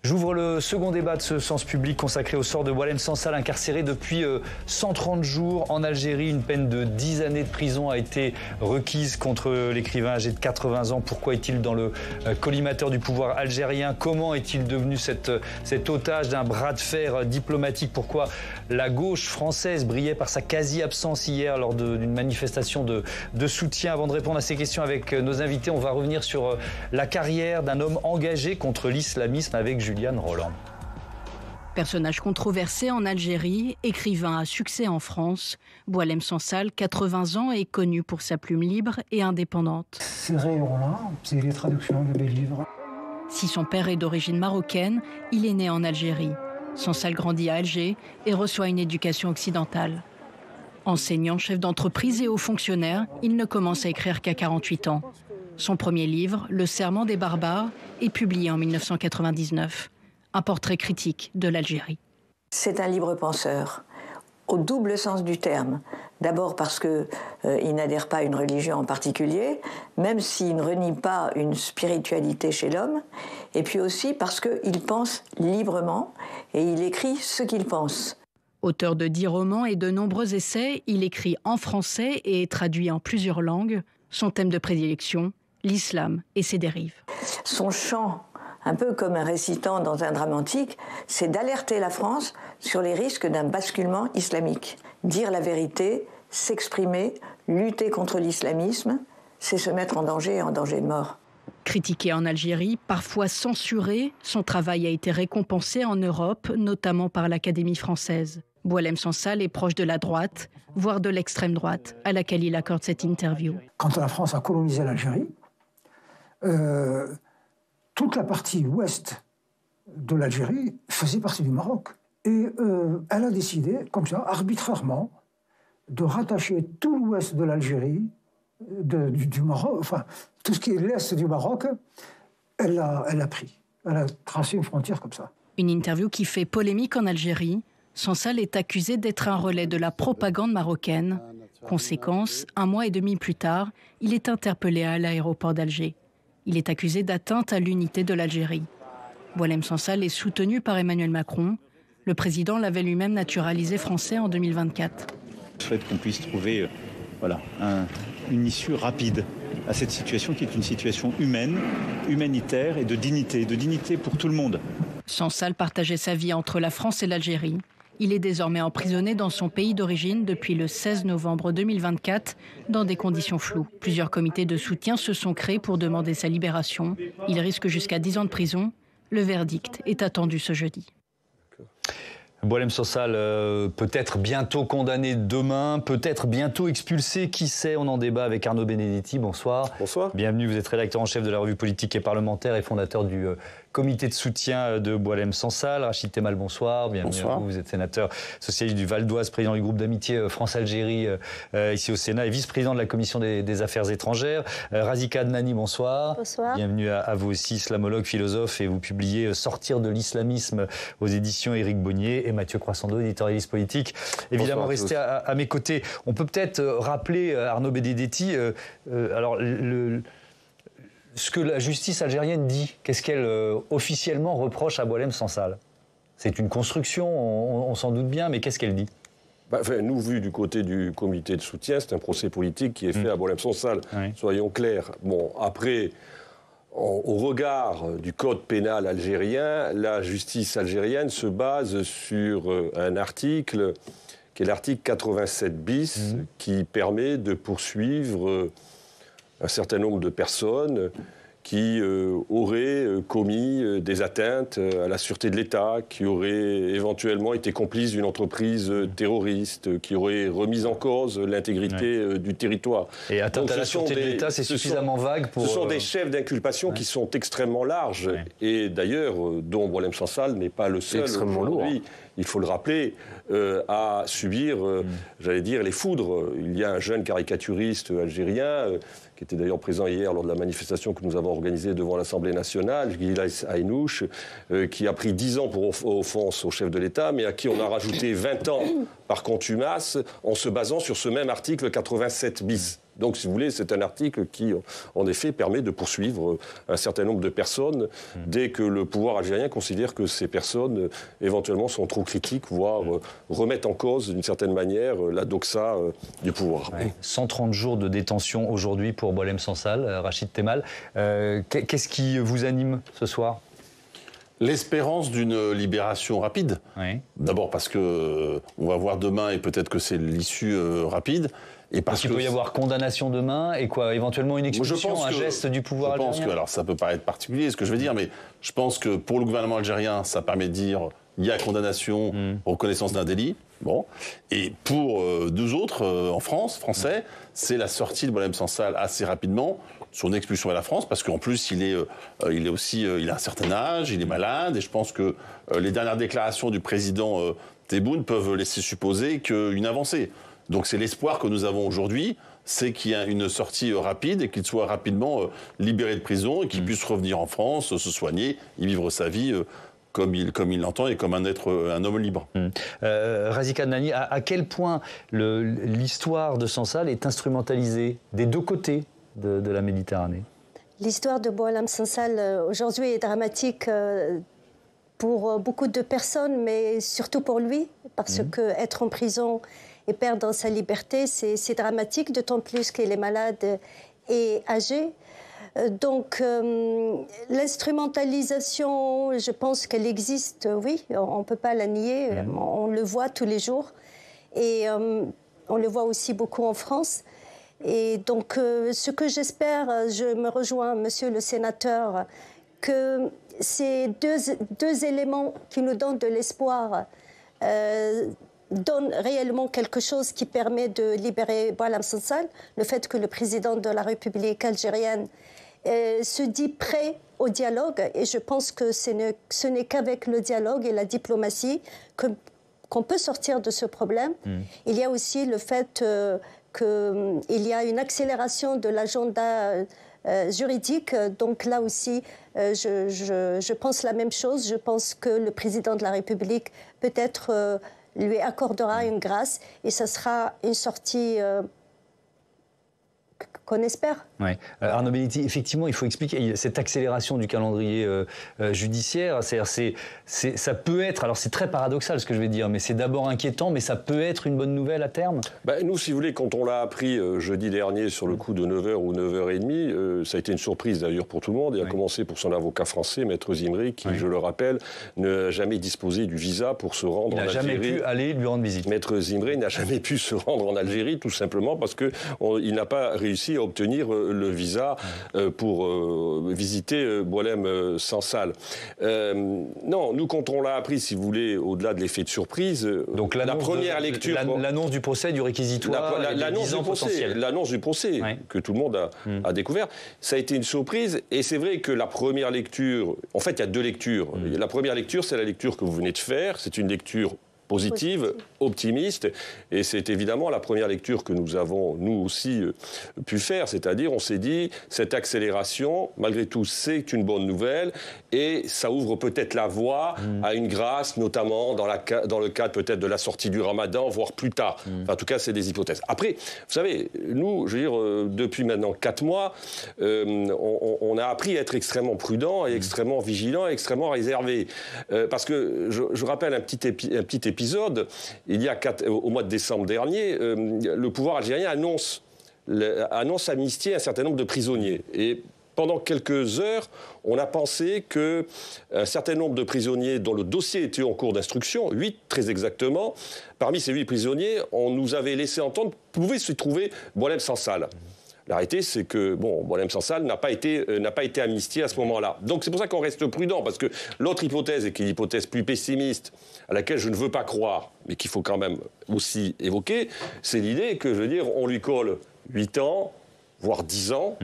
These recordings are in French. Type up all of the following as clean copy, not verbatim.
J'ouvre le second débat de ce Sens Public consacré au sort de Boualem Sansal, incarcéré depuis 130 jours en Algérie. Une peine de 10 années de prison a été requise contre l'écrivain âgé de 80 ans. Pourquoi est-il dans le collimateur du pouvoir algérien? Comment est-il devenu cet otage d'un bras de fer diplomatique? Pourquoi la gauche française brillait par sa quasi-absence hier lors d'une manifestation de soutien? Avant de répondre à ces questions avec nos invités, on va revenir sur la carrière d'un homme engagé contre l'islamisme avec Juliane Roland. Personnage controversé en Algérie, écrivain à succès en France, Boualem Sansal, 80 ans, est connu pour sa plume libre et indépendante. Ces rayons-là, c'est les traductions de mes livres. Si son père est d'origine marocaine, il est né en Algérie. Sansal grandit à Alger et reçoit une éducation occidentale. Enseignant, chef d'entreprise et haut fonctionnaire, il ne commence à écrire qu'à 48 ans. Son premier livre, Le Serment des barbares, est publié en 1999. Un portrait critique de l'Algérie. C'est un libre penseur, au double sens du terme. D'abord parce qu'il n'adhère pas à une religion en particulier, même s'il ne renie pas une spiritualité chez l'homme. Et puis aussi parce qu'il pense librement et il écrit ce qu'il pense. Auteur de 10 romans et de nombreux essais, il écrit en français et est traduit en plusieurs langues. Son thème de prédilection, l'islam et ses dérives. Son chant, un peu comme un récitant dans un drame antique, c'est d'alerter la France sur les risques d'un basculement islamique. Dire la vérité, s'exprimer, lutter contre l'islamisme, c'est se mettre en danger et en danger de mort. Critiqué en Algérie, parfois censuré, son travail a été récompensé en Europe, notamment par l'Académie française. Boualem Sansal est proche de la droite, voire de l'extrême droite, à laquelle il accorde cette interview. Quand la France a colonisé l'Algérie, toute la partie ouest de l'Algérie faisait partie du Maroc. Et elle a décidé, comme ça, arbitrairement, de rattacher tout l'ouest de l'Algérie, du Maroc, enfin, tout ce qui est l'est du Maroc, elle a pris. Elle a tracé une frontière comme ça. Une interview qui fait polémique en Algérie. Sansal est accusé d'être un relais de la propagande marocaine. Conséquence, 1 mois et demi plus tard, il est interpellé à l'aéroport d'Alger. Il est accusé d'atteinte à l'unité de l'Algérie. Boualem Sansal est soutenu par Emmanuel Macron. Le président l'avait lui-même naturalisé français en 2024. Je souhaite qu'on puisse trouver une issue rapide à cette situation qui est une situation humaine, humanitaire et de dignité pour tout le monde. Sansal partageait sa vie entre la France et l'Algérie. Il est désormais emprisonné dans son pays d'origine depuis le 16 novembre 2024, dans des conditions floues. Plusieurs comités de soutien se sont créés pour demander sa libération. Il risque jusqu'à 10 ans de prison. Le verdict est attendu ce jeudi. Boualem Sansal peut-être bientôt condamné demain, peut-être bientôt expulsé, qui sait? On en débat avec Arnaud Benedetti. Bonsoir. Bonsoir. Bienvenue, vous êtes rédacteur en chef de la revue politique et parlementaire et fondateur du comité de soutien de Boualem Sansal. Rachid Temal, bonsoir. Bienvenue à vous. Vous êt sénateur socialiste du Val d'Oise, président du groupe d'amitié France-Algérie ici au Sénat et vice-président de la commission des affaires étrangères. Razika Adnani, bonsoir. Bonsoir. Bienvenue à vous aussi, islamologue, philosophe, et vous publiez Sortir de l'islamisme aux éditions Éric Bonnier, et Mathieu Croissando, éditorialiste politique. Évidemment, restez à mes côtés. On peut peut-être rappeler, Arnaud Benedetti, ce que la justice algérienne dit. Qu'est-ce qu'elle officiellement reproche à Boualem Sansal? C'est une construction, on s'en doute bien, mais qu'est-ce qu'elle dit? Nous, vu du côté du comité de soutien, c'est un procès politique qui est fait à Boualem Sansal. Oui. Soyons clairs. Bon, après, au regard du code pénal algérien, la justice algérienne se base sur un article qui est l'article 87 bis, qui permet de poursuivre un certain nombre de personnes qui auraient commis des atteintes à la sûreté de l'État, qui auraient éventuellement été complices d'une entreprise terroriste, qui auraient remis en cause l'intégrité du territoire. Et atteinte à la sûreté de l'État, c'est suffisamment vague pour... Ce sont des chefs d'inculpation qui sont extrêmement larges. Et d'ailleurs, dont Boualem Sansal n'est pas le seul aujourd'hui, il faut le rappeler, à subir, j'allais dire, les foudres. Il y a un jeune caricaturiste algérien qui était d'ailleurs présent hier lors de la manifestation que nous avons organisée devant l'Assemblée nationale, Gilles Haïnouch, qui a pris 10 ans pour offense au chef de l'État, mais à qui on a rajouté 20 ans par contumace en se basant sur ce même article 87 bis. Donc, si vous voulez, c'est un article qui, en effet, permet de poursuivre un certain nombre de personnes dès que le pouvoir algérien considère que ces personnes, éventuellement, sont trop critiques, voire remettent en cause, d'une certaine manière, la doxa du pouvoir. Ouais. 130 jours de détention aujourd'hui pour Boualem Sansal, Rachid Temal. Qu'est-ce qui vous anime ce soir ? L'espérance d'une libération rapide. Oui. D'abord parce que on va voir demain et peut-être que c'est l'issue rapide. Et parce qu'il peut y avoir condamnation demain et quoi, éventuellement une expulsion, un geste du pouvoir algérien. Je pense que, alors ça peut paraître particulier ce que je veux dire, mais je pense que pour le gouvernement algérien, ça permet de dire il y a condamnation, reconnaissance d'un délit. Bon. Et pour deux autres en France, Français, c'est la sortie de Boualem Sansal assez rapidement, son expulsion à la France, parce qu'en plus il a un certain âge, il est malade, et je pense que les dernières déclarations du président Tebboune peuvent laisser supposer qu'une avancée. Donc c'est l'espoir que nous avons aujourd'hui, c'est qu'il y ait une sortie rapide et qu'il soit rapidement libéré de prison et qu'il puisse revenir en France, se soigner, y vivre sa vie comme il l'entend et comme un homme libre. Razika Adnani, à quel point l'histoire de Sansal est instrumentalisée des deux côtés de la Méditerranée? L'histoire de Boualem Sansal aujourd'hui est dramatique pour beaucoup de personnes, mais surtout pour lui, parce qu'être en prison et perdre sa liberté, c'est dramatique, d'autant plus qu'il est malade et âgé. Donc, l'instrumentalisation, je pense qu'elle existe, oui, on ne peut pas la nier, on le voit tous les jours, et on le voit aussi beaucoup en France. Et donc, ce que j'espère, je me rejoins, monsieur le sénateur, que ces deux éléments qui nous donnent de l'espoir donnent réellement quelque chose qui permet de libérer Boualem Sansal, le fait que le président de la République algérienne se dit prêt au dialogue, et je pense que ce n'est qu'avec le dialogue et la diplomatie qu'on peut sortir de ce problème. Il y a aussi le fait qu'il y a une accélération de l'agenda juridique, donc là aussi, je pense la même chose. Je pense que le président de la République peut-être lui accordera une grâce, et ça sera une sortie qu'on espère. Ouais. Arnaud Belletti, effectivement, il faut expliquer cette accélération du calendrier judiciaire. Ça peut être, alors c'est très paradoxal ce que je vais dire, mais c'est d'abord inquiétant, mais ça peut être une bonne nouvelle à terme. Nous, si vous voulez, quand on l'a appris jeudi dernier sur le coup de 9h ou 9h30, ça a été une surprise d'ailleurs pour tout le monde, et a commencé pour son avocat français, Maître Zimri, qui, je le rappelle, n'a jamais disposé du visa pour se rendre en Algérie. Il n'a jamais pu aller lui rendre visite. Maître Zimri n'a jamais pu se rendre en Algérie, tout simplement parce qu'il n'a pas réussi à obtenir le visa pour visiter Boualem Sansal. Non, nous, quand on l'a appris, si vous voulez, au-delà de l'effet de surprise, donc la première lecture... L'annonce du procès, du réquisitoire, l'annonce du procès que tout le monde a découvert, ça a été une surprise, et c'est vrai que la première lecture... En fait, il y a deux lectures. La première lecture, c'est la lecture que vous venez de faire, c'est une lecture positive, optimiste, et c'est évidemment la première lecture que nous avons, nous aussi, pu faire, c'est-à-dire on s'est dit, cette accélération, malgré tout, c'est une bonne nouvelle, et ça ouvre peut-être la voie à une grâce, notamment dans le cadre peut-être de la sortie du Ramadan, voire plus tard. Enfin, en tout cas, c'est des hypothèses. Après, vous savez, nous, je veux dire, depuis maintenant 4 mois, on a appris à être extrêmement prudent, et extrêmement vigilant, et extrêmement réservé. Parce que, je rappelle un petit épisode, au mois de décembre dernier, le pouvoir algérien annonce amnistier un certain nombre de prisonniers. Et pendant quelques heures, on a pensé qu'un certain nombre de prisonniers dont le dossier était en cours d'instruction, 8 très exactement, parmi ces 8 prisonniers, on nous avait laissé entendre pouvait se trouver Boualem Sansal. La réalité, c'est que Boualem Sansal n'a pas été amnistié à ce moment-là. Donc c'est pour ça qu'on reste prudent, parce que l'autre hypothèse, et qui est l'hypothèse plus pessimiste, à laquelle je ne veux pas croire, mais qu'il faut quand même aussi évoquer, c'est l'idée que, je veux dire, on lui colle 8 ans, voire 10 ans,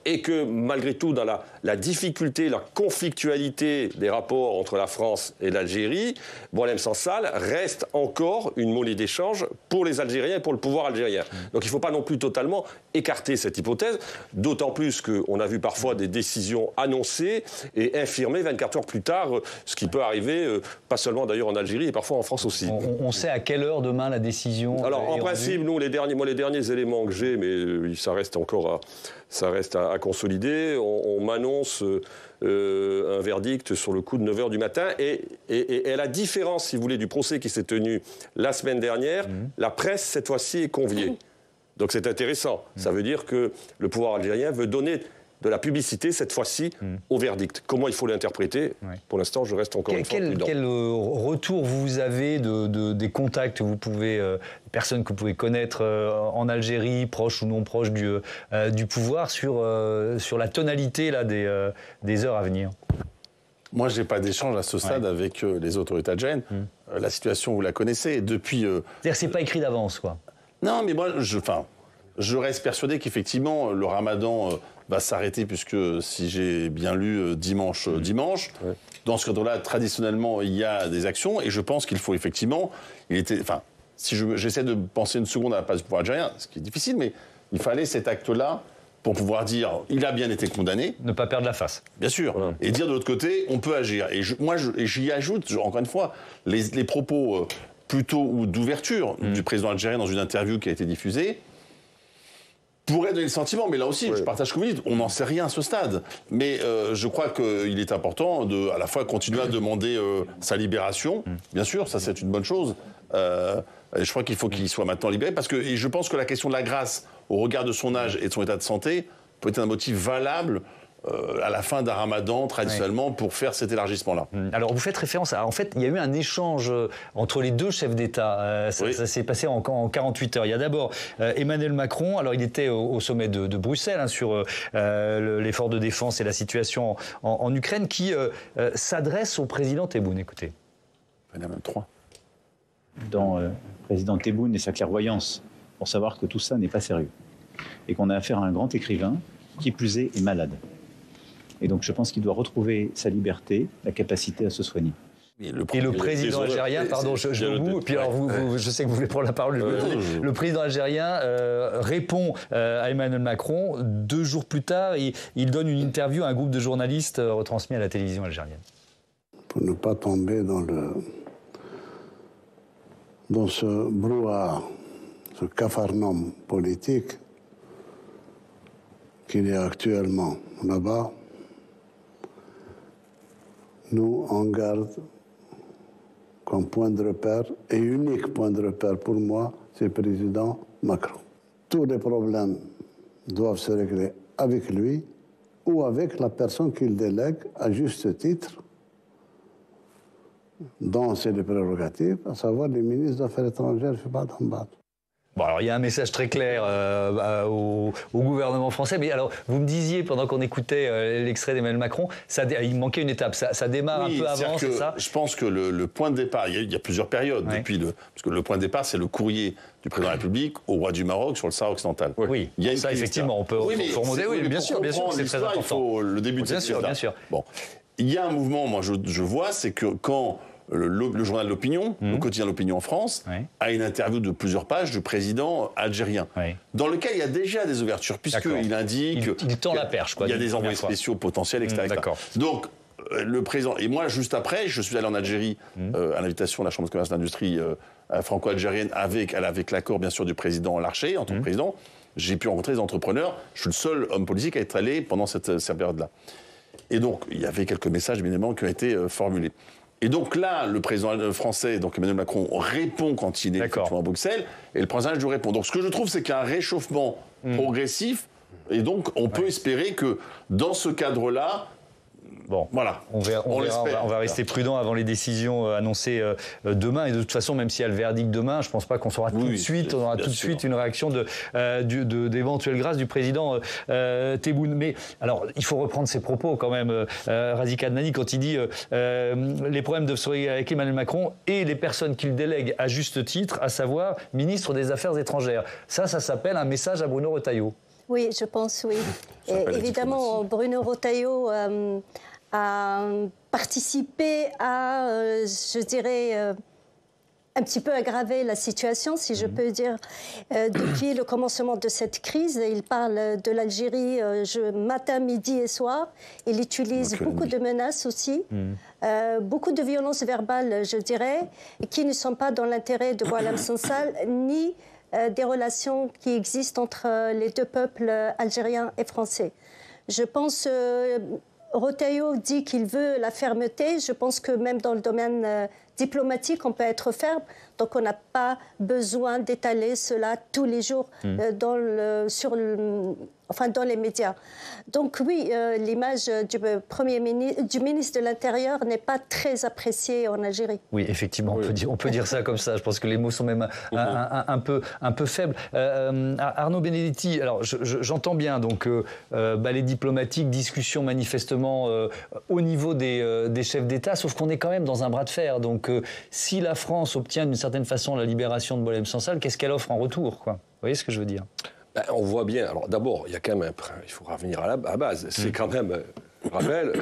et que malgré tout, dans la difficulté, la conflictualité des rapports entre la France et l'Algérie, Boualem Sansal reste encore une monnaie d'échange pour les Algériens et pour le pouvoir algérien. Donc il ne faut pas non plus totalement écarter cette hypothèse, d'autant plus qu'on a vu parfois des décisions annoncées et infirmées 24 heures plus tard, ce qui peut arriver, pas seulement d'ailleurs en Algérie, et parfois en France aussi. On sait à quelle heure demain la décision Alors en principe, nous, les derniers éléments que j'ai, mais ça reste encore à consolider, on m'annonce un verdict sur le coup de 9h du matin. Et à la différence, si vous voulez, du procès qui s'est tenu la semaine dernière, la presse, cette fois-ci, est conviée. Donc c'est intéressant. Ça veut dire que le pouvoir algérien veut donner de la publicité, cette fois-ci, au verdict. Comment il faut l'interpréter ? Pour l'instant, je reste encore une fois prudent. Quel retour vous avez des contacts que vous pouvez, personnes que vous pouvez connaître en Algérie, proches ou non proches du pouvoir, sur la tonalité là, des heures à venir ? Moi, je n'ai pas d'échange à ce stade avec les autorités algériennes. La situation, vous la connaissez. Depuis. C'est-à-dire que ce n'est pas écrit d'avance, quoi. Non, mais moi, je reste persuadé qu'effectivement, le ramadan va s'arrêter, puisque si j'ai bien lu, dimanche. Dans ce cadre-là, traditionnellement, il y a des actions, et je pense qu'il faut effectivement... si j'essaie de penser une seconde à la place du pouvoir algérien, ce qui est difficile, mais il fallait cet acte-là pour pouvoir dire il a bien été condamné. Ne pas perdre la face. Bien sûr. Voilà. Et dire de l'autre côté, on peut agir. Et j'y ajoute, encore une fois, les propos plutôt ou d'ouverture du président algérien dans une interview qui a été diffusée, pourrait donner le sentiment, mais là aussi, je partage ce que vous dites, on n'en sait rien à ce stade. Mais je crois qu'il est important de, à la fois, continuer à demander sa libération. Bien sûr, ça c'est une bonne chose. Je crois qu'il faut qu'il soit maintenant libéré, parce que je pense que la question de la grâce, au regard de son âge et de son état de santé, peut être un motif valable à la fin d'un ramadan, traditionnellement, pour faire cet élargissement-là. Alors, vous faites référence à... En fait, il y a eu un échége entre les deux chefs d'État. Ça s'est passé en 48 heures. Il y a d'abord Emmanuel Macron. Alors, il était au sommet de Bruxelles sur l'effort de défense et la situation en Ukraine, qui s'adresse au président Tebboune. Écoutez. Il y en a même 3. Dans le président Tebboune et sa clairvoyance, pour savoir que tout ça n'est pas sérieux. Et qu'on a affaire à un grand écrivain, qui plus est malade. Et donc je pense qu'il doit retrouver sa liberté, la capacité à se soigner. Et le président algérien, pardon, je vous, puis alors je sais que vous voulez prendre la parole, le président algérien répond à Emmanuel Macron 2 jours plus tard, il donne une interview à un groupe de journalistes retransmis à la télévision algérienne. Pour ne pas tomber dans ce brouhaha, ce capharnaüm politique qu'il y a actuellement là-bas, nous, on garde comme point de repère, et unique point de repère pour moi, c'est le président Macron. Tous les problèmes doivent se régler avec lui ou avec la personne qu'il délègue à juste titre dans ses prérogatives, à savoir les ministres des Affaires étrangères, je ne sais pas d'en battre. Bon, alors il y a un message très clair au gouvernement français, mais alors vous me disiez pendant qu'on écoutait l'extrait d'Emmanuel Macron, il manquait une étape, ça démarre un peu avant, c'est ça ? Je pense que le point de départ, il y a plusieurs périodes, parce que le point de départ, c'est le courrier du président de la République au roi du Maroc sur le Sahara occidental. Oui, il y a ça effectivement, on peut remonter, bien sûr, c'est très important. Il faut le début de cette histoire. Bien sûr. Bon, il y a un mouvement, moi je vois, c'est que quand le journal de l'opinion, le quotidien de l'opinion en France, a une interview de plusieurs pages du président algérien, dans lequel il y a déjà des ouvertures, puisqu'il indique... Il tend la perche, quoi. Il y a des envoyés spéciaux potentiels, etc. Donc, le président... Et moi, juste après, je suis allé en Algérie, à l'invitation de la Chambre de commerce et d'industrie franco-algérienne, avec l'accord, bien sûr, du président Larcher, en tant que président. J'ai pu rencontrer des entrepreneurs. Je suis le seul homme politique à être allé pendant cette période-là. Et donc, il y avait quelques messages, évidemment, qui ont été formulés. Et donc là, le président français, donc Emmanuel Macron, répond quand il est effectivement à Bruxelles, et le président lui répond. Donc ce que je trouve, c'est qu'il y a un réchauffement progressif, et donc on peut espérer que dans ce cadre-là, bon, voilà, on va rester prudent avant les décisions annoncées demain. Et de toute façon, même s'il y a le verdict demain, je ne pense pas qu'on saura tout de suite. On aura tout de suite une réaction d'éventuelle grâce du président Tebboune. Mais alors, il faut reprendre ses propos quand même, Razik Adnani, quand il dit les problèmes doivent se régler avec Emmanuel Macron et les personnes qu'il délègue à juste titre, à savoir ministre des Affaires étrangères. Ça s'appelle un message à Bruno Retailleau. Oui, je pense, oui. Et évidemment, Bruno Retailleau a participé à, je dirais, un petit peu aggraver la situation, si je peux dire, depuis le commencement de cette crise. Il parle de l'Algérie matin, midi et soir. Il utilise beaucoup de menaces aussi, beaucoup de violences verbales, je dirais, qui ne sont pas dans l'intérêt de Boualem Sansal, ni des relations qui existent entre les deux peuples algériens et français. Je pense... Retailleau dit qu'il veut la fermeté. Je pense que même dans le domaine diplomatique, on peut être ferme. Donc on n'a pas besoin d'étaler cela tous les jours dans les médias. Donc oui, l'image du ministre de l'Intérieur n'est pas très appréciée en Algérie. Oui, effectivement, on peut dire ça comme ça. Je pense que les mots sont même un peu faibles. Arnaud Benedetti, alors j'entends bien donc balai diplomatique, discussion manifestement au niveau des chefs d'État, sauf qu'on est quand même dans un bras de fer. Donc si la France obtient d'une certaine façon la libération de Boualem Sansal, qu'est-ce qu'elle offre en retour, quoi ? Vous voyez ce que je veux dire ? On voit bien. Alors d'abord, il y a quand même il faut revenir à la base. C'est quand même, je rappelle,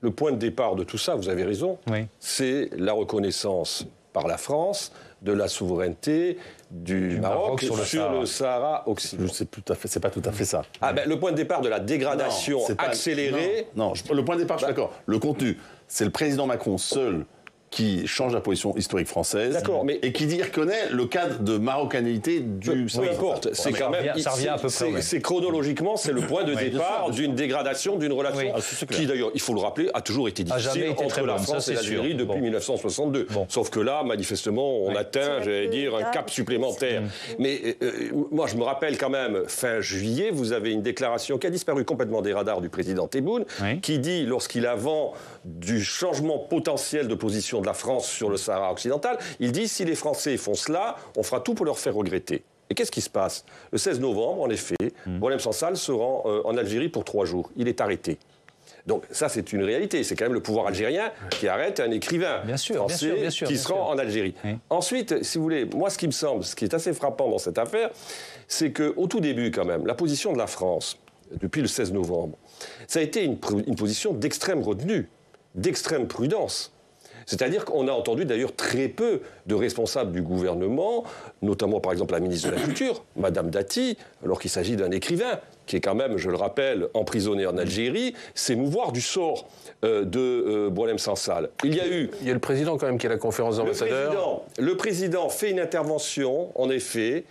le point de départ de tout ça, vous avez raison, c'est la reconnaissance par la France de la souveraineté du Maroc sur le Sahara occidental. C'est pas tout à fait ça. Le point de départ de la dégradation accélérée... Non, le point de départ, je suis d'accord. Le contenu, c'est le président Macron seul qui change la position historique française et qui dit qu'il reconnaît le cadre de marocanité du... Peu importe, c'est quand même... Ça revient à peu près. C'est chronologiquement, c'est le point de départ d'une dégradation d'une relation qui, d'ailleurs, il faut le rappeler, a toujours été difficile entre la France et l'Algérie depuis 1962. Sauf que là, manifestement, on atteint, j'allais dire, un cap supplémentaire. Mais moi, je me rappelle quand même, fin juillet, vous avez une déclaration qui a disparu complètement des radars du président Tebboune, qui dit, lorsqu'il avance du changement potentiel de position de la France sur le Sahara occidental, il dit si les Français font cela, on fera tout pour leur faire regretter. Et qu'est-ce qui se passe ? Le 16 novembre, en effet, Boualem Sansal se rend en Algérie pour 3 jours. Il est arrêté. Donc ça, c'est une réalité. C'est quand même le pouvoir algérien qui arrête un écrivain français qui se rend en Algérie. Ensuite, si vous voulez, moi, ce qui me semble, ce qui est assez frappant dans cette affaire, c'est qu'au tout début, quand même, la position de la France, depuis le 16 novembre, ça a été une position d'extrême retenue, d'extrême prudence. C'est-à-dire qu'on a entendu d'ailleurs très peu de responsables du gouvernement, notamment par exemple la ministre de la Culture, Madame Dati, alors qu'il s'agit d'un écrivain qui est quand même, je le rappelle, emprisonné en Algérie, s'émouvoir du sort de Boualem Sansal. Il y a le président quand même qui est à la conférence d'ambassadeurs. Le président fait une intervention, en effet,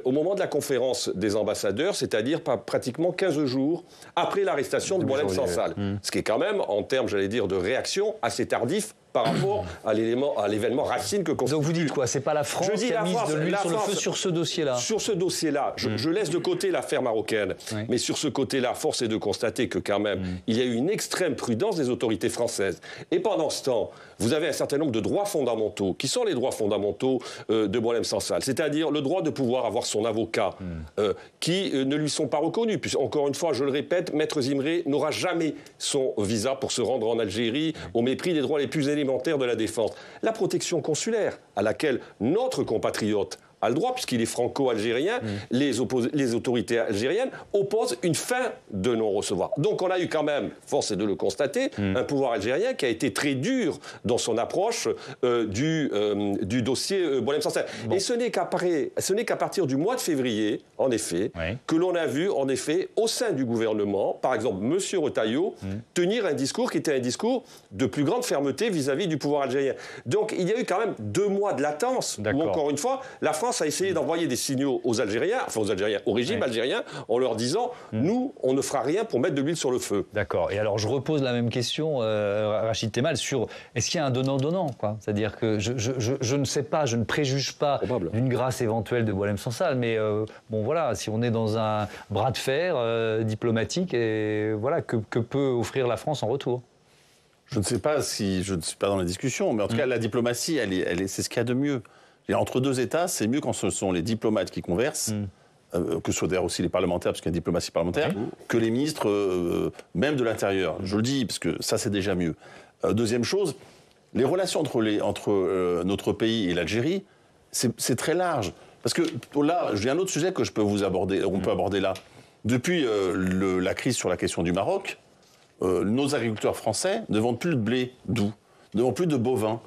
au moment de la conférence des ambassadeurs, c'est-à-dire pratiquement 15 jours après l'arrestation de Boualem Sansal. Ce qui est quand même, en termes, j'allais dire, de réaction, assez tardif par rapport à l'événement racine que constitue. Donc vous dites quoi ? C'est pas la France qui a mis de l'huile sur le feu sur ce dossier-là ? Sur ce dossier-là, je laisse de côté l'affaire marocaine, mais sur ce côté-là, force est de constater que quand même, il y a eu une extrême prudence des autorités françaises. Et pendant ce temps, vous avez un certain nombre de droits fondamentaux, qui sont les droits fondamentaux de Boualem Sansal, c'est-à-dire le droit de pouvoir avoir son avocat, qui ne lui sont pas reconnus. Puis, encore une fois, je le répète, Maître Zimré n'aura jamais son visa pour se rendre en Algérie, au mépris des droits les plus élémentaires de la défense. La protection consulaire, à laquelle notre compatriote a le droit, puisqu'il est franco-algérien, les autorités algériennes opposent une fin de non-recevoir. Donc on a eu quand même, force est de le constater, un pouvoir algérien qui a été très dur dans son approche du dossier Boualem Sansal. Et ce n'est qu'à partir du mois de février, en effet, que l'on a vu, en effet, au sein du gouvernement, par exemple, M. Retailleau, tenir un discours qui était un discours de plus grande fermeté vis-à-vis du pouvoir algérien. Donc il y a eu quand même 2 mois de latence, où encore une fois, la France a essayé d'envoyer des signaux aux Algériens, au régime algérien, en leur disant nous, on ne fera rien pour mettre de l'huile sur le feu. D'accord. Et alors, je repose la même question, Rachid Temal, sur est-ce qu'il y a un donnant-donnant, quoi ? C'est-à-dire que je ne sais pas, je ne préjuge pas d'une grâce éventuelle de Boualem Sansal, mais bon, voilà, si on est dans un bras de fer diplomatique, et voilà, que peut offrir la France en retour ? Je ne sais pas si je ne suis pas dans la discussion, mais en tout cas, la diplomatie, c'est ce qu'il y a de mieux. Et entre 2 États, c'est mieux quand ce sont les diplomates qui conversent, que ce soit d'ailleurs aussi les parlementaires, parce qu'il y a une diplomatie parlementaire, que les ministres, même de l'Intérieur. Je le dis, parce que ça, c'est déjà mieux. Deuxième chose, les relations entre notre pays et l'Algérie, c'est très large. Parce que là, j'ai un autre sujet que je peux vous aborder, on peut aborder là. Depuis la crise sur la question du Maroc, nos agriculteurs français ne vendent plus de blé doux, ne vendent plus de bovins.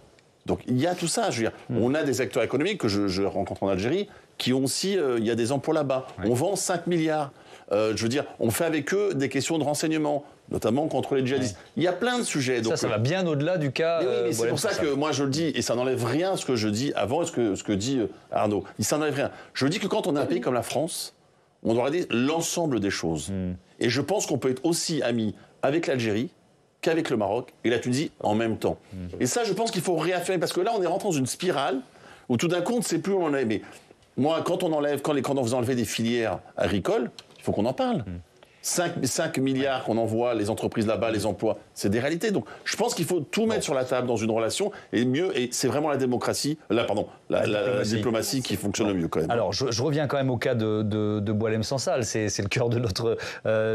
Donc il y a tout ça. Je veux dire, on a des acteurs économiques que je rencontre en Algérie qui ont aussi, il y a des emplois là-bas. On vend 5 milliards. Je veux dire, on fait avec eux des questions de renseignement, notamment contre les djihadistes. Il y a plein de sujets. Donc, ça va bien au-delà du cas. Oui, mais c'est pour ça que moi je le dis, et ça n'enlève rien ce que je dis avant et ce que dit Arnaud. Il s'en enlève rien. Je dis que quand on a un pays comme la France, on doit regarder l'ensemble des choses. Et je pense qu'on peut être aussi amis avec l'Algérie qu'avec le Maroc et la Tunisie en même temps. Et ça, je pense qu'il faut réaffirmer, parce que là, on est rentré dans une spirale où tout d'un coup, on ne sait plus où on en est. Mais moi, quand on vous enlevez des filières agricoles, il faut qu'on en parle. 5 milliards qu'on envoie, les entreprises là-bas, les emplois, c'est des réalités. Donc je pense qu'il faut tout mettre sur la table dans une relation, et c'est vraiment la démocratie, la diplomatie qui fonctionne le mieux quand même. Alors je reviens quand même au cas de Boualem Sansal, c'est le cœur de notre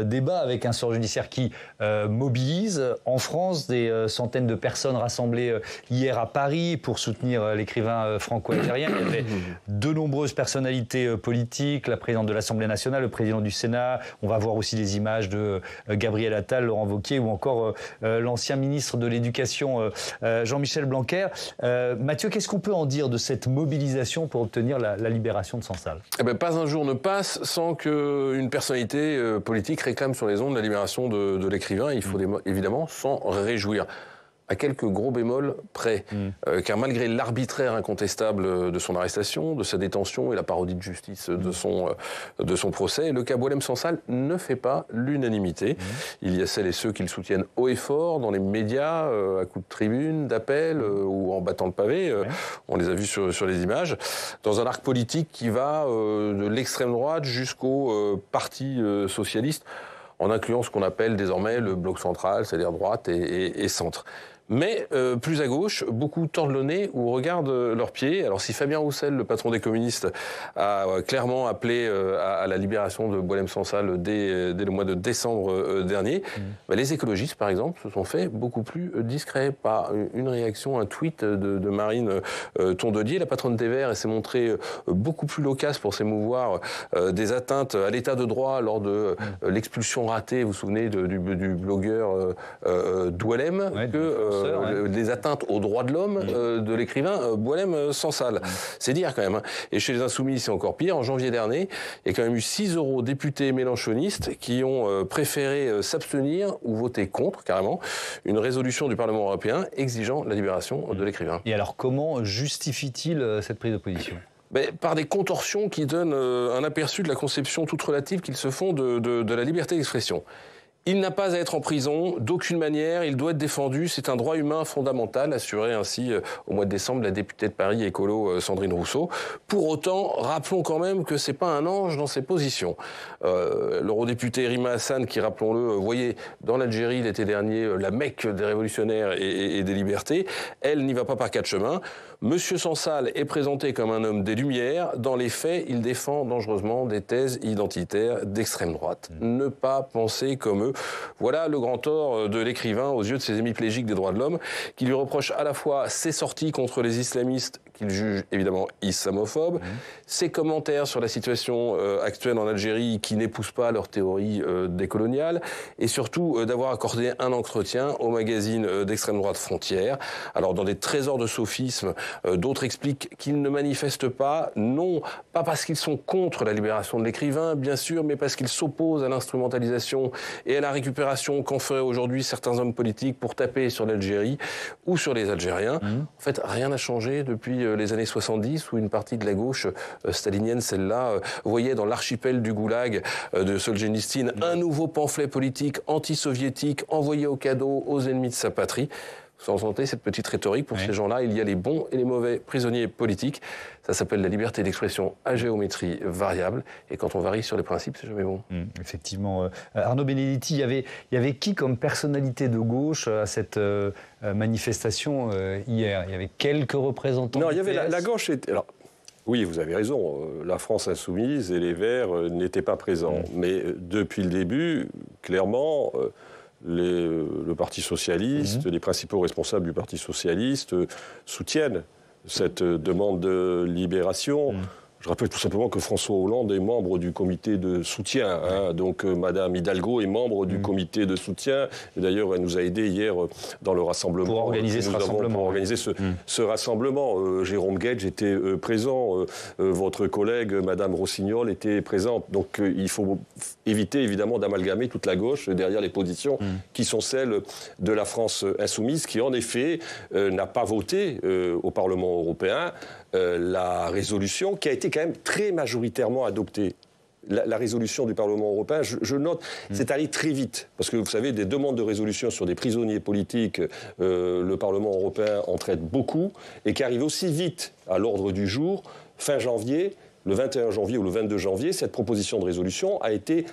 débat, avec un sort judiciaire qui mobilise en France des centaines de personnes rassemblées hier à Paris pour soutenir l'écrivain franco-algérien. Il y avait de nombreuses personnalités politiques, la présidente de l'Assemblée nationale, le président du Sénat, on va voir aussi des images de Gabriel Attal, Laurent Wauquiez ou encore l'ancien ministre de l'Éducation Jean-Michel Blanquer. Mathieu, qu'est-ce qu'on peut en dire de cette mobilisation pour obtenir la libération de Sansal ? Pas un jour ne passe sans qu'une personnalité politique réclame sur les ondes la libération de l'écrivain. Il faut évidemment s'en réjouir. À quelques gros bémols près. Car malgré l'arbitraire incontestable de son arrestation, de sa détention et la parodie de justice de son procès, le cas Boualem Sansal ne fait pas l'unanimité. Il y a celles et ceux qui le soutiennent haut et fort dans les médias, à coups de tribune, d'appel ou en battant le pavé. On les a vus sur les images. Dans un arc politique qui va de l'extrême droite jusqu'au parti socialiste, en incluant ce qu'on appelle désormais le bloc central, c'est-à-dire droite et centre. Mais plus à gauche, beaucoup tordent le nez ou regardent leurs pieds. Alors si Fabien Roussel, le patron des communistes, a clairement appelé à la libération de Boualem Sansal dès le mois de décembre dernier, les écologistes, par exemple, se sont fait beaucoup plus discrets par une réaction, un tweet de Marine Tondelier, la patronne des Verts, et s'est montrée beaucoup plus loquace pour s'émouvoir des atteintes à l'état de droit lors de l'expulsion ratée, vous vous souvenez, du blogueur Doualem, les atteintes aux droits de l'homme de l'écrivain Boualem Sansal. C'est dire quand même. Et chez les Insoumis, c'est encore pire. En janvier dernier, il y a quand même eu 6 eurodéputés mélenchonistes qui ont préféré s'abstenir ou voter contre, carrément, une résolution du Parlement européen exigeant la libération de l'écrivain. Et alors, comment justifie-t-il cette prise de position ? Par des contorsions qui donnent un aperçu de la conception toute relative qu'ils se font de la liberté d'expression. Il n'a pas à être en prison, d'aucune manière, il doit être défendu, c'est un droit humain fondamental, assurait ainsi au mois de décembre la députée de Paris écolo Sandrine Rousseau. Pour autant, rappelons quand même que c'est pas un ange dans ses positions. L'eurodéputée Rima Hassan, qui, rappelons-le, voyait dans l'Algérie l'été dernier la Mecque des révolutionnaires et des libertés, elle n'y va pas par 4 chemins. Monsieur Sansal est présenté comme un homme des Lumières. Dans les faits, il défend dangereusement des thèses identitaires d'extrême droite. Ne pas penser comme eux. Voilà le grand tort de l'écrivain aux yeux de ses hémiplégiques des droits de l'homme, qui lui reproche à la fois ses sorties contre les islamistes, qu'il juge évidemment islamophobes, ses commentaires sur la situation actuelle en Algérie, qui n'épousent pas leur théorie décoloniale, et surtout d'avoir accordé un entretien au magazine d'extrême droite Frontières. Alors dans des trésors de sophismes, d'autres expliquent qu'ils ne manifestent pas, non pas parce qu'ils sont contre la libération de l'écrivain, bien sûr, mais parce qu'ils s'opposent à l'instrumentalisation et à la récupération qu'en feraient aujourd'hui certains hommes politiques pour taper sur l'Algérie ou sur les Algériens. En fait, rien n'a changé depuis les années 70, où une partie de la gauche stalinienne, celle-là, voyait dans l'archipel du Goulag de Solzhenitsyn un nouveau pamphlet politique anti-soviétique envoyé au cadeau aux ennemis de sa patrie. Vous entendez cette petite rhétorique, pour ces gens-là, il y a les bons et les mauvais prisonniers politiques. Ça s'appelle la liberté d'expression à géométrie variable. Et quand on varie sur les principes, c'est jamais bon. Effectivement. Arnaud Benedetti, il y avait qui comme personnalité de gauche à cette manifestation hier ? Il y avait quelques représentants. Non, il y avait la gauche. Alors, oui, vous avez raison. La France insoumise et les Verts n'étaient pas présents. Mais depuis le début, clairement... le Parti socialiste, les principaux responsables du Parti socialiste soutiennent cette demande de libération. Je rappelle tout simplement que François Hollande est membre du comité de soutien. Hein. Donc Madame Hidalgo est membre du comité de soutien. D'ailleurs, elle nous a aidés hier dans le rassemblement. Pour organiser ce rassemblement. Pour organiser ce rassemblement. Jérôme Guedj était présent. Votre collègue, Madame Rossignol, était présente. Donc il faut éviter évidemment d'amalgamer toute la gauche derrière les positions qui sont celles de la France insoumise, qui en effet n'a pas voté au Parlement européen la résolution qui a été quand même très majoritairement adoptée. La résolution du Parlement européen, je note, c'est allé très vite. Parce que vous savez, des demandes de résolution sur des prisonniers politiques, le Parlement européen en traite beaucoup, et qui arrive aussi vite à l'ordre du jour, fin janvier, le 21 janvier ou le 22 janvier, cette proposition de résolution a été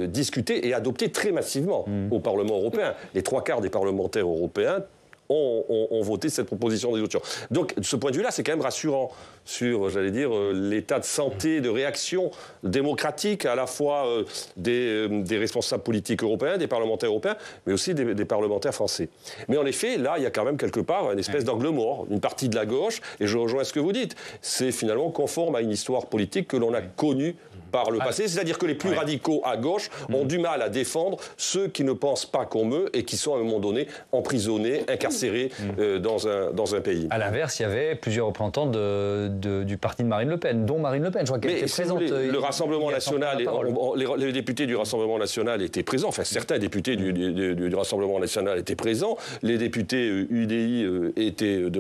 discutée et adoptée très massivement au Parlement européen. Les 3/4 des parlementaires européens ont voté cette proposition de résolution. Donc, de ce point de vue-là, c'est quand même rassurant sur, j'allais dire, l'état de santé, de réaction démocratique, à la fois des responsables politiques européens, des parlementaires européens, mais aussi des parlementaires français. Mais en effet, là, il y a quand même quelque part une espèce d'angle mort, une partie de la gauche, et je rejoins ce que vous dites, c'est finalement conforme à une histoire politique que l'on a connue par le passé, c'est-à-dire que les plus radicaux à gauche ont du mal à défendre ceux qui ne pensent pas comme eux et qui sont à un moment donné emprisonnés, incarcérés dans un pays. À l'inverse, il y avait plusieurs représentants du parti de Marine Le Pen, dont Marine Le Pen, je crois qu'elle était présente. Le Rassemblement national, les députés du Rassemblement national étaient présents, enfin certains députés du Rassemblement national étaient présents, les députés UDI étaient de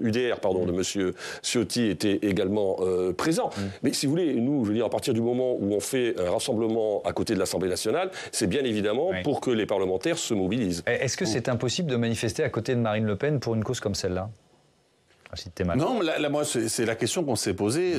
UDR, de monsieur Ciotti étaient également présents. Mais si vous voulez, nous, je veux dire, à partir du moment où on fait un rassemblement à côté de l'Assemblée nationale, c'est bien évidemment pour que les parlementaires se mobilisent. Est-ce que c'est impossible de manifester à côté de Marine Le Pen pour une cause comme celle-là ? Non, là, moi, c'est la question qu'on s'est posée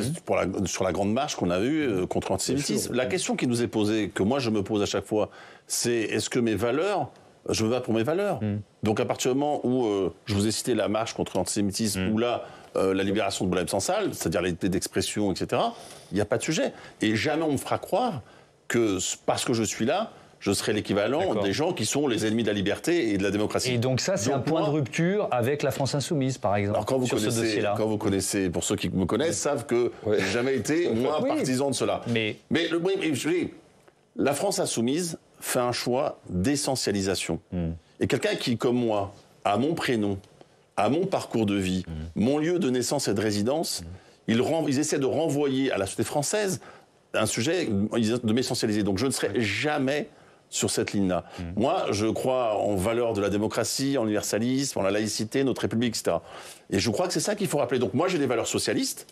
sur la grande marche qu'on a eue contre l'antisémitisme. La question qui nous est posée, que moi je me pose à chaque fois, c'est est-ce que mes valeurs, je me bats pour mes valeurs. Donc à partir du moment où je vous ai cité la marche contre l'antisémitisme, ou là, la libération de Boualem Sansal, c'est-à-dire la liberté d'expression, etc., il n'y a pas de sujet. Et jamais on me fera croire que parce que je suis là, je serai l'équivalent des gens qui sont les ennemis de la liberté et de la démocratie. Et donc ça, c'est un point de rupture avec la France insoumise, par exemple, alors sur ce dossier-là. Quand vous connaissez, pour ceux qui me connaissent, savent que j'ai jamais été, moi, partisan de cela. Mais la France insoumise fait un choix d'essentialisation. Et quelqu'un qui, comme moi, a mon prénom, a mon parcours de vie, mon lieu de naissance et de résidence, ils essaient de renvoyer à la société française un sujet, de m'essentialiser. Donc je ne serai jamais sur cette ligne-là. Moi, je crois en valeur de la démocratie, en l'universalisme, en la laïcité, notre République, etc. Et je crois que c'est ça qu'il faut rappeler. Donc moi, j'ai des valeurs socialistes.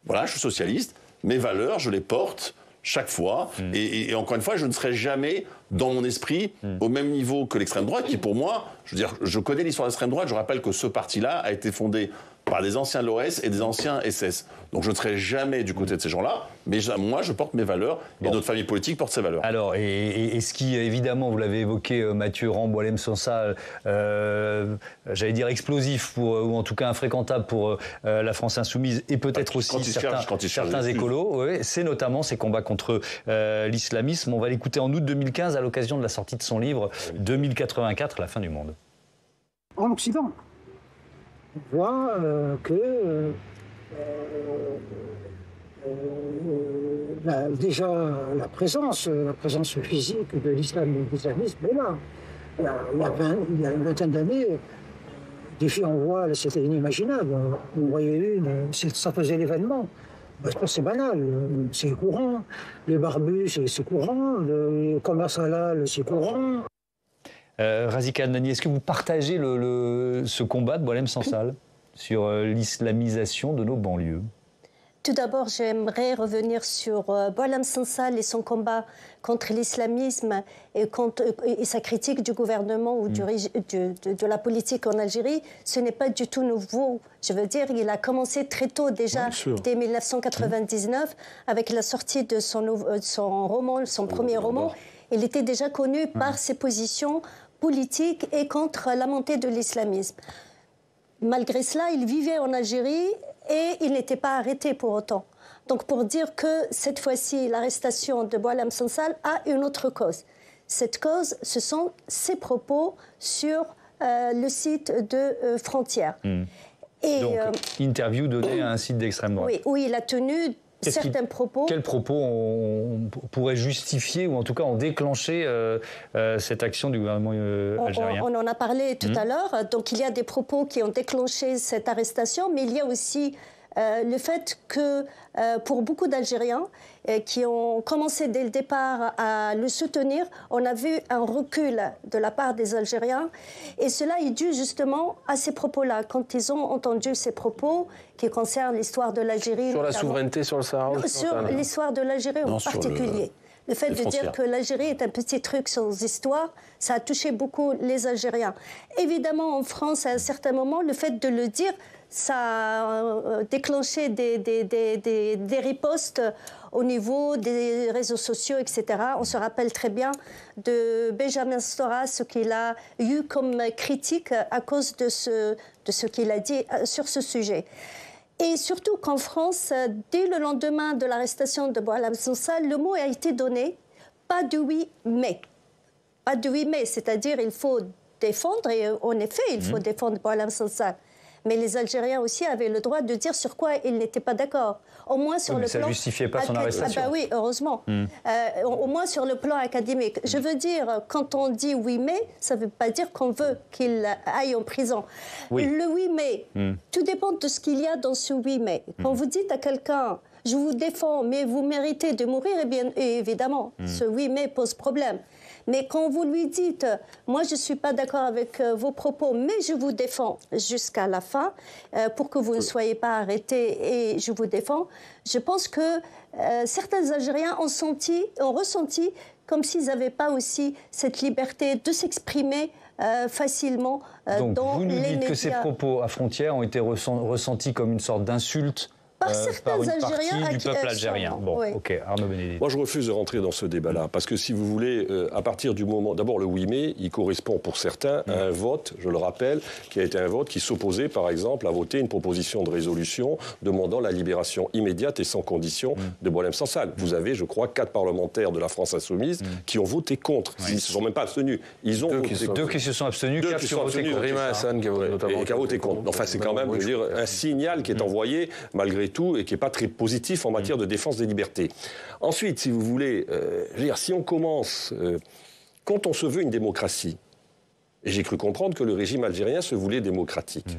Voilà, je suis socialiste. Mes valeurs, je les porte chaque fois. Et encore une fois, je ne serai jamais, dans mon esprit, au même niveau que l'extrême droite, qui pour moi, je veux dire, je connais l'histoire de l'extrême droite, je rappelle que ce parti-là a été fondé par des anciens de l'OS et des anciens SS. Donc je ne serai jamais du côté de ces gens-là, mais moi je porte mes valeurs et notre famille politique porte ses valeurs. Alors, et ce qui, évidemment, vous l'avez évoqué, Mathieu Rand, Boualem Sansal, j'allais dire explosif, ou en tout cas infréquentable pour la France insoumise, et peut-être aussi certains écolos, c'est notamment ces combats contre l'islamisme. On va l'écouter en août 2015 à l'occasion de la sortie de son livre 2084, la fin du monde. En Occident, on voit que déjà la présence physique de l'islamisme est là. Il y a une vingtaine d'années, des filles en voile, c'était inimaginable. On voyait ça faisait l'événement. C'est banal, c'est courant. Les barbus, c'est courant. Le commerce halal, c'est courant. Razika Adnani, est-ce que vous partagez ce combat de Boualem Sansal sur l'islamisation de nos banlieues? Tout d'abord, j'aimerais revenir sur Boualem Sansal et son combat contre l'islamisme et sa critique du gouvernement ou de la politique en Algérie. Ce n'est pas du tout nouveau. Je veux dire, il a commencé très tôt, déjà dès 1999, avec la sortie de son roman, son premier roman. Il était déjà connu par ses positions politiques et contre la montée de l'islamisme. Malgré cela, il vivait en Algérie et il n'était pas arrêté pour autant. Donc pour dire que cette fois-ci, l'arrestation de Boualem Sansal a une autre cause. Cette cause, ce sont ses propos sur le site de Frontières. Donc, interview donnée à un site d'extrême droite. Oui, où il a tenu certains propos. Quels propos on pourrait justifier ou en tout cas ont déclenché cette action du gouvernement algérien? On en a parlé tout à l'heure. Donc il y a des propos qui ont déclenché cette arrestation, mais il y a aussi le fait que pour beaucoup d'Algériens qui ont commencé dès le départ à le soutenir, on a vu un recul de la part des Algériens. Et cela est dû justement à ces propos-là. Quand ils ont entendu ces propos qui concernent l'histoire de l'Algérie... Sur la souveraineté sur le Sahara? Sur l'histoire de l'Algérie en particulier. Le fait de dire que l'Algérie est un petit truc sans histoire, ça a touché beaucoup les Algériens. Évidemment, en France, à un certain moment, le fait de le dire, ça a déclenché des ripostes au niveau des réseaux sociaux, etc. On se rappelle très bien de Benjamin Stora, ce qu'il a eu comme critique à cause de ce qu'il a dit sur ce sujet. Et surtout qu'en France, dès le lendemain de l'arrestation de Boualem Sansal, le mot a été donné, pas de oui, mais. Pas de oui, mais, c'est-à-dire il faut défendre, et en effet, il faut défendre Boualem Sansal. Mais les Algériens aussi avaient le droit de dire sur quoi ils n'étaient pas d'accord. Au moins sur le plan... Ça ne justifiait pas son arrestation. Ah bah oui, heureusement. Au moins sur le plan académique. Je veux dire, quand on dit oui mais, ça ne veut pas dire qu'on veut qu'il aille en prison. Oui. Le oui mais, tout dépend de ce qu'il y a dans ce oui mais. Quand vous dites à quelqu'un, je vous défends, mais vous méritez de mourir, eh bien évidemment, ce oui mais pose problème. Mais quand vous lui dites, moi je ne suis pas d'accord avec vos propos, mais je vous défends jusqu'à la fin pour que vous ne soyez pas arrêtés et je vous défends, je pense que certains Algériens ont ressenti comme s'ils n'avaient pas aussi cette liberté de s'exprimer facilement Donc, dans les médias. Donc vous nous dites que ces propos à frontières ont été ressentis comme une sorte d'insulte par certains une Algériens partie du peuple algérien. Bon, oui. ok, Arnaud Bénédicte. Moi, je refuse de rentrer dans ce débat-là, parce que si vous voulez, à partir du moment... D'abord, le 8 mai, il correspond pour certains à un vote, je le rappelle, qui a été un vote qui s'opposait, par exemple, à voter une proposition de résolution demandant la libération immédiate et sans condition de Boualem Sansal. Vous avez, je crois, 4 parlementaires de la France insoumise qui ont voté contre. Ils ne se sont même pas abstenus. Ils ont deux qui se sont abstenus, 4 qui ont voté contre. Rima Hassan qui a voté contre. Enfin, c'est quand même, je veux dire, un signal qui est envoyé, malgré tout, et qui n'est pas très positif en matière de défense des libertés. Ensuite, si vous voulez, je veux dire, si on commence... quand on se veut une démocratie, et j'ai cru comprendre que le régime algérien se voulait démocratique,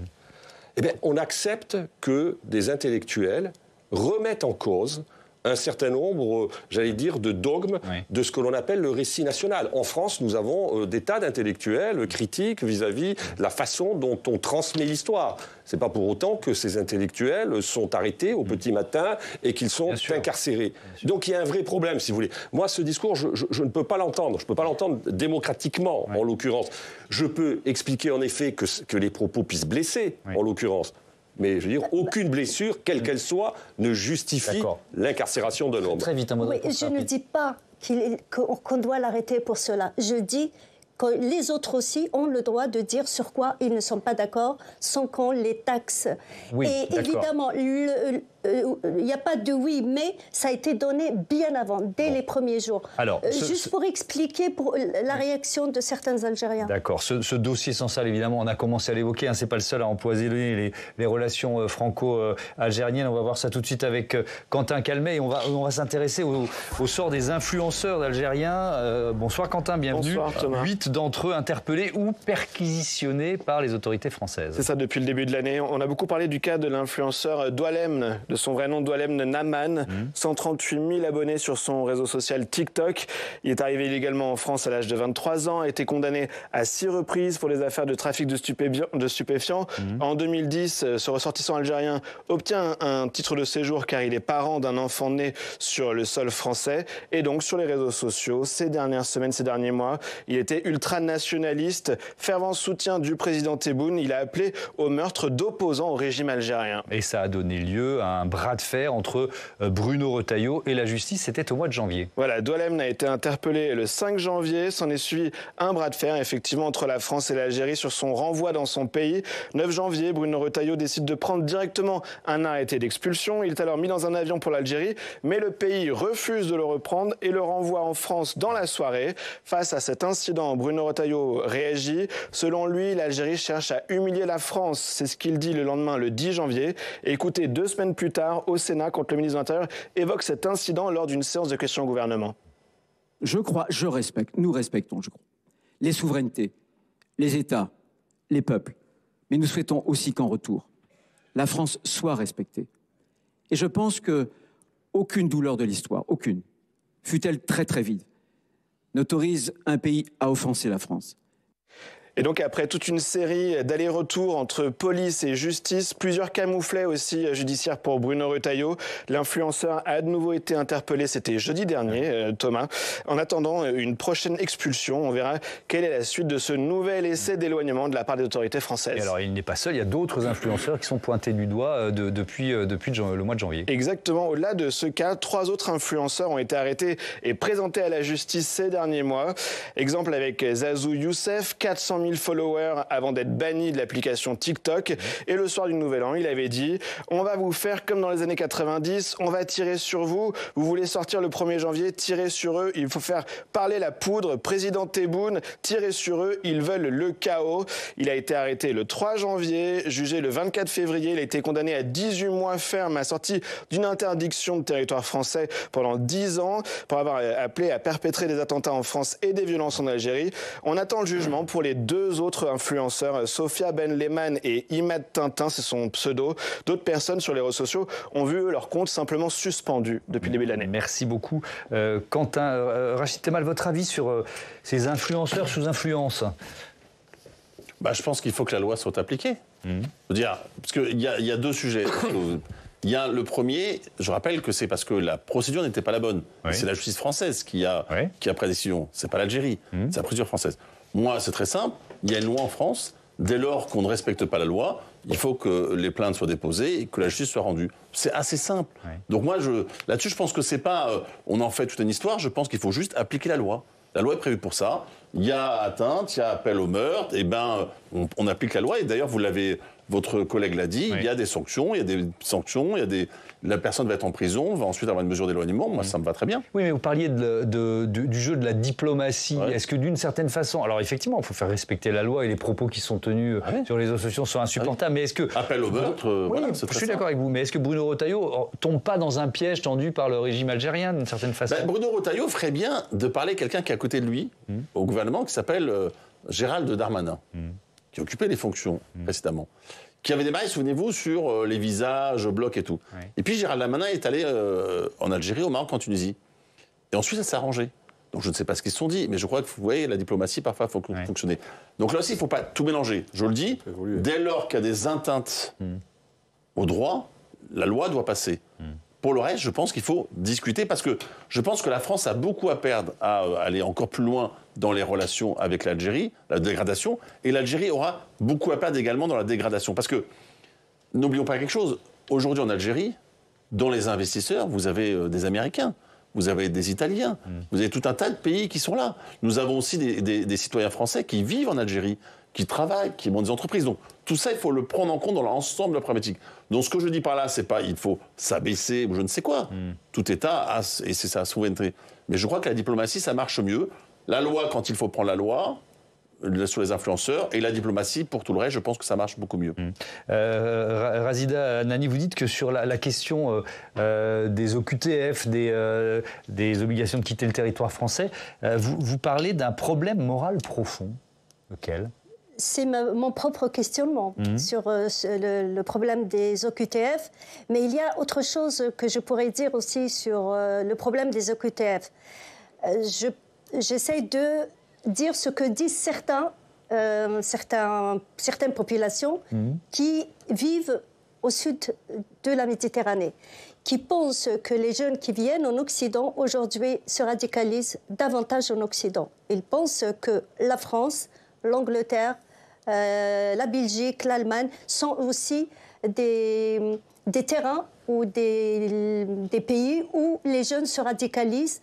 eh bien, on accepte que des intellectuels remettent en cause un certain nombre, j'allais dire, de dogmes de ce que l'on appelle le récit national. En France, nous avons des tas d'intellectuels critiques vis-à-vis de la façon dont on transmet l'histoire. Ce n'est pas pour autant que ces intellectuels sont arrêtés au petit matin et qu'ils sont incarcérés. Donc il y a un vrai problème, si vous voulez. Moi, ce discours, je ne peux pas l'entendre. Je ne peux pas l'entendre démocratiquement, en l'occurrence. Je peux expliquer, en effet, que les propos puissent blesser, en l'occurrence. Mais je veux dire, aucune blessure, quelle qu'elle soit, ne justifie l'incarcération d'un homme. Très vite, un mot de réponse. Je ne dis pas qu'on doit l'arrêter pour cela. Je dis que les autres aussi ont le droit de dire sur quoi ils ne sont pas d'accord sans qu'on les taxe. Oui, et évidemment, il n'y a pas de oui, mais ça a été donné bien avant, dès les premiers jours. Alors, juste pour expliquer la réaction de certains Algériens. D'accord. Ce dossier Sansal, évidemment, on a commencé à l'évoquer. Hein, c'est pas le seul à empoisonner les relations franco-algériennes. On va voir ça tout de suite avec Quentin Calmet. Et on va s'intéresser au sort des influenceurs d'Algériens. Bonsoir Quentin, bienvenue. Bonsoir Thomas. 8 d'entre eux interpellés ou perquisitionnés par les autorités françaises. C'est ça, depuis le début de l'année. On a beaucoup parlé du cas de l'influenceur Doualem, de son vrai nom Doualem Naman, 138 000 abonnés sur son réseau social TikTok. Il est arrivé illégalement en France à l'âge de 23 ans, a été condamné à 6 reprises pour les affaires de trafic de stupéfiants. En 2010, ce ressortissant algérien obtient un titre de séjour car il est parent d'un enfant né sur le sol français. Et donc sur les réseaux sociaux, ces dernières semaines, ces derniers mois, il était ultranationaliste, fervent soutien du président Tebboune. Il a appelé au meurtre d'opposants au régime algérien. Et ça a donné lieu à un bras de fer entre Bruno Retailleau et la justice. C'était au mois de janvier. Voilà, Doualemn a été interpellé le 5 janvier. S'en est suivi un bras de fer, effectivement, entre la France et l'Algérie sur son renvoi dans son pays. 9 janvier, Bruno Retailleau décide de prendre directement un arrêté d'expulsion. Il est alors mis dans un avion pour l'Algérie, mais le pays refuse de le reprendre et le renvoie en France dans la soirée. Face à cet incident, Bruno Retailleau réagit. Selon lui, l'Algérie cherche à humilier la France. C'est ce qu'il dit le lendemain, le 10 janvier. Et écoutez, 2 semaines plus tard, au Sénat, quand le ministre de l'Intérieur évoque cet incident lors d'une séance de questions au gouvernement. Nous respectons, je crois, les souverainetés, les États, les peuples. Mais nous souhaitons aussi qu'en retour, la France soit respectée. Et je pense qu'aucune douleur de l'histoire, aucune, fût-elle très très vive, n'autorise un pays à offenser la France. Et donc après toute une série d'allers-retours entre police et justice, plusieurs camouflets aussi judiciaires pour Bruno Retailleau. L'influenceur a de nouveau été interpellé, c'était jeudi dernier, Thomas. En attendant une prochaine expulsion, on verra quelle est la suite de ce nouvel essai d'éloignement de la part des autorités françaises. Et alors il n'est pas seul, il y a d'autres influenceurs qui sont pointés du doigt depuis le mois de janvier. Exactement, au-delà de ce cas, 3 autres influenceurs ont été arrêtés et présentés à la justice ces derniers mois. Exemple avec Zazou Youssef, 400 000 followers avant d'être banni de l'application TikTok. Et le soir du Nouvel An, il avait dit « On va vous faire comme dans les années 90, on va tirer sur vous. Vous voulez sortir le 1er janvier, tirez sur eux. Il faut faire parler la poudre. Président Tebboune, tirez sur eux. Ils veulent le chaos. » Il a été arrêté le 3 janvier, jugé le 24 février. Il a été condamné à 18 mois ferme, assorti d'une interdiction de territoire français pendant 10 ans pour avoir appelé à perpétrer des attentats en France et des violences en Algérie. On attend le jugement pour les 2 autres influenceurs, Sophia Ben Lehman et Imad Tintin, c'est son pseudo. D'autres personnes sur les réseaux sociaux ont vu leur compte simplement suspendu depuis le début de l'année. Merci beaucoup. Quentin, Rachid Temal, votre avis sur ces influenceurs sous influence? Je pense qu'il faut que la loi soit appliquée. Je veux dire, parce qu'il y a 2 sujets. Il y a le premier, je rappelle que c'est parce que la procédure n'était pas la bonne. Oui. C'est la justice française qui a pris la décision. C'est pas l'Algérie, c'est la procédure française. Moi, c'est très simple. Il y a une loi en France. Dès lors qu'on ne respecte pas la loi, il faut que les plaintes soient déposées et que la justice soit rendue. C'est assez simple. Oui. Donc moi, là-dessus, je pense que c'est pas... on en fait toute une histoire. Je pense qu'il faut juste appliquer la loi. La loi est prévue pour ça. Il y a atteinte, il y a appel au meurtre. Et on applique la loi. Et d'ailleurs, votre collègue l'a dit, il y a des sanctions, la personne va être en prison, va ensuite avoir une mesure d'éloignement. Moi, ça me va très bien. Oui, mais vous parliez du jeu de la diplomatie. Est-ce que d'une certaine façon... Alors effectivement, il faut faire respecter la loi et les propos qui sont tenus sur les réseaux sociaux sont insupportables. Mais est-ce que... Appel au meurtre, je suis d'accord avec vous. Mais est-ce que Bruno Retailleau tombe pas dans un piège tendu par le régime algérien d'une certaine façon? Bruno Retailleau ferait bien de parler à quelqu'un qui est à côté de lui, au gouvernement, qui s'appelle Gérald Darmanin. Qui occupait les fonctions précédemment, qui avait des bails, souvenez-vous, sur les visas, je bloque et tout. Oui. Et puis Gérald Darmanin est allé en Algérie, au Maroc, en Tunisie. Et ensuite, ça s'est arrangé. Donc je ne sais pas ce qu'ils se sont dit, mais je crois que, vous voyez, la diplomatie, parfois, il faut fonctionner. Donc là aussi, il ne faut pas tout mélanger. Je le dis, dès lors qu'il y a des atteintes au droit, la loi doit passer. Pour le reste, je pense qu'il faut discuter, parce que je pense que la France a beaucoup à perdre à aller encore plus loin dans les relations avec l'Algérie, la dégradation, et l'Algérie aura beaucoup à perdre également dans la dégradation. Parce que, n'oublions pas quelque chose, aujourd'hui en Algérie, dans les investisseurs, vous avez des Américains, vous avez des Italiens, vous avez tout un tas de pays qui sont là. Nous avons aussi des citoyens français qui vivent en Algérie, qui travaillent, qui montent des entreprises. Donc tout ça, il faut le prendre en compte dans l'ensemble de la problématique. Donc ce que je dis par là, c'est pas il faut s'abaisser ou je ne sais quoi. Tout État a, et c'est sa souveraineté. Mais je crois que la diplomatie, ça marche mieux. La loi, quand il faut prendre la loi, sur les influenceurs, et la diplomatie, pour tout le reste, je pense que ça marche beaucoup mieux. Razida Nani, vous dites que sur la question des OQTF, des obligations de quitter le territoire français, vous parlez d'un problème moral profond. Lequel ? C'est mon propre questionnement sur le problème des OQTF. Mais il y a autre chose que je pourrais dire aussi sur le problème des OQTF. J'essaie de dire ce que disent certaines populations qui vivent au sud de la Méditerranée, qui pensent que les jeunes qui viennent en Occident aujourd'hui se radicalisent davantage en Occident. Ils pensent que la France, l'Angleterre, la Belgique, l'Allemagne sont aussi des des terrains ou des pays où les jeunes se radicalisent.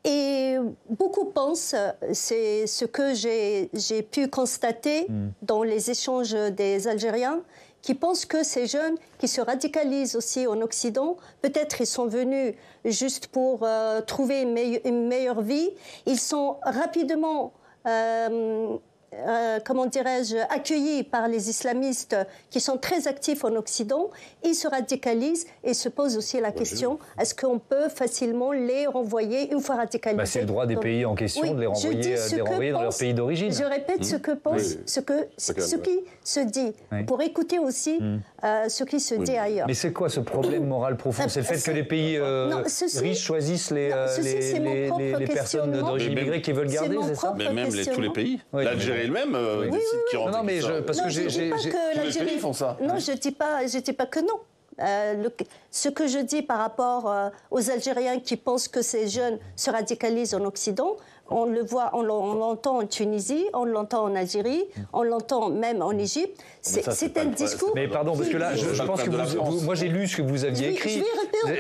Et beaucoup pensent, c'est ce que j'ai pu constater dans les échanges des Algériens, qui pensent que ces jeunes qui se radicalisent aussi en Occident, peut-être ils sont venus juste pour trouver une meilleure vie, ils sont rapidement... comment dirais-je, accueillis par les islamistes qui sont très actifs en Occident, ils se radicalisent et se posent aussi la question, est-ce qu'on peut facilement les renvoyer une fois radicalisés? C'est le droit des pays en question de les renvoyer dans leur pays d'origine. Je répète ce que pense, ce qui se dit, pour écouter aussi ce qui se dit ailleurs. Mais c'est quoi ce problème moral profond? C'est le fait que les pays riches choisissent les personnes d'origine immigrée qui veulent garder, c'est ça? Mais même tous les pays. L'Algérie elle-même décide qui rentre. Non, mais parce que j'ai... Tous les pays font ça. Non, je dis pas que non. Ce que je dis par rapport aux Algériens qui pensent que ces jeunes se radicalisent en Occident, on le voit, on l'entend en Tunisie, on l'entend en Algérie, on l'entend même en Égypte. C'est un discours... Mais pardon, parce que là, je pense que moi j'ai lu ce que vous aviez écrit.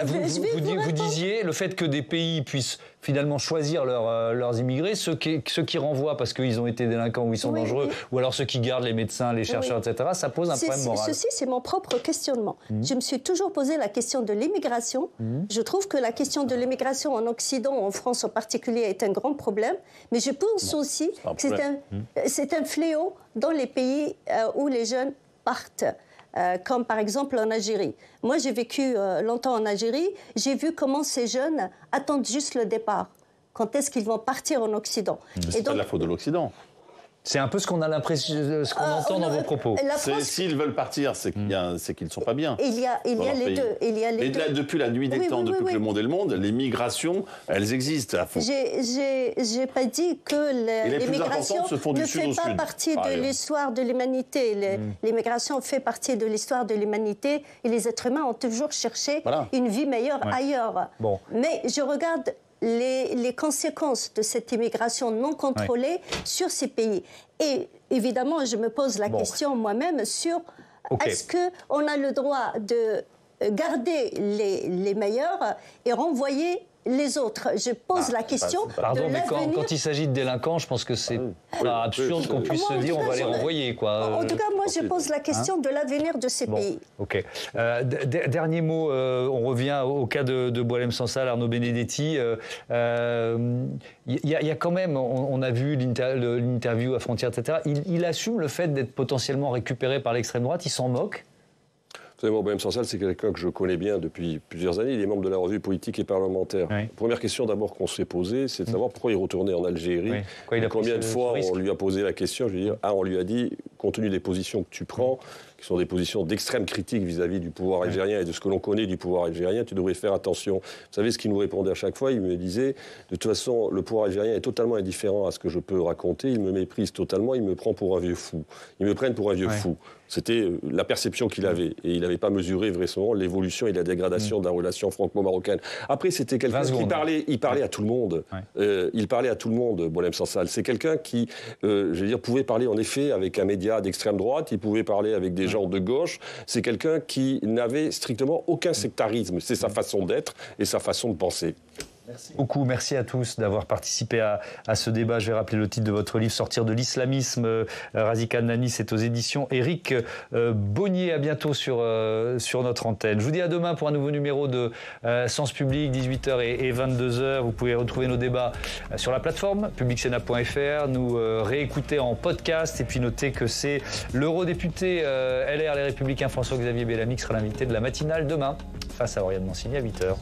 Vous disiez le fait que des pays puissent finalement choisir leurs immigrés, ceux qui renvoient parce qu'ils ont été délinquants ou ils sont dangereux, ou alors ceux qui gardent les médecins, les chercheurs, etc., ça pose un problème moral. Ceci, c'est mon propre questionnement. Je me suis toujours posé la question de l'immigration. Je trouve que la question de l'immigration en Occident, en France en particulier, est un grand problème. Mais je pense aussi que c'est un fléau dans les pays où les jeunes partent. Comme par exemple en Algérie. Moi, j'ai vécu longtemps en Algérie. J'ai vu comment ces jeunes attendent juste le départ. Quand est-ce qu'ils vont partir en Occident? C'est pas de la faute de l'Occident. C'est un peu ce qu'on a l'impression, ce qu'on entend dans vos propos. S'ils veulent partir, c'est qu'ils ne sont pas bien. Il y a les deux. Et là, depuis la nuit des temps, depuis que le monde est le monde, les migrations, elles existent à fond. J'ai pas dit que l'immigration ne fait pas partie de l'histoire de l'humanité. L'immigration fait partie de l'histoire de l'humanité et les êtres humains ont toujours cherché une vie meilleure ailleurs. Bon. Mais je regarde les conséquences de cette immigration non contrôlée sur ces pays. Et évidemment, je me pose la question moi-même sur est-ce qu'on a le droit de garder les meilleurs et renvoyer les autres? Je pose la question. Pardon, mais quand il s'agit de délinquants, je pense que c'est pas absurde qu'on puisse se dire on va les renvoyer, quoi. En tout cas, moi, je pose la question de l'avenir de ces pays. Ok. Dernier mot, on revient au cas de Boualem Sansal, Arnaud Benedetti. Il y a quand même, on a vu l'interview à Frontières, etc. Il assume le fait d'être potentiellement récupéré par l'extrême droite. Il s'en moque. Vous savez, moi, Boualem Sansal, c'est quelqu'un que je connais bien depuis plusieurs années. Il est membre de la revue politique et parlementaire. Oui. Première question d'abord qu'on s'est posée, c'est de savoir pourquoi il retournait en Algérie. Oui. Combien de fois on lui a posé la question? Je veux dire, on lui a dit, compte tenu des positions que tu prends, qui sont des positions d'extrême critique vis-à-vis du pouvoir algérien et de ce que l'on connaît du pouvoir algérien, tu devrais faire attention. Vous savez ce qu'il nous répondait à chaque fois? Il me disait, de toute façon, le pouvoir algérien est totalement indifférent à ce que je peux raconter, il me méprise totalement, il me prend pour un vieux fou. Ils me prennent pour un vieux fou. C'était la perception qu'il avait. Et il n'avait pas mesuré vraisemblablement l'évolution et la dégradation de la relation franco-marocaine. Après, c'était quelqu'un qui parlait à tout le monde. Il parlait à tout le monde, Boualem Sansal. C'est quelqu'un qui, je veux dire, pouvait parler en effet avec un média d'extrême droite, il pouvait parler avec des gens de gauche. C'est quelqu'un qui n'avait strictement aucun sectarisme. C'est sa façon d'être et sa façon de penser. Merci beaucoup, merci à tous d'avoir participé à ce débat. Je vais rappeler le titre de votre livre, Sortir de l'islamisme. Razi Kanani, c'est aux éditions Éric Bonnier. À bientôt sur notre antenne. Je vous dis à demain pour un nouveau numéro de Sens Public, 18h et 22h. Vous pouvez retrouver nos débats sur la plateforme publicsénat.fr, nous réécouter en podcast et puis noter que c'est l'eurodéputé LR Les Républicains François-Xavier Bellamy qui sera l'invité de la matinale demain face à Oriane Mancini à 8h.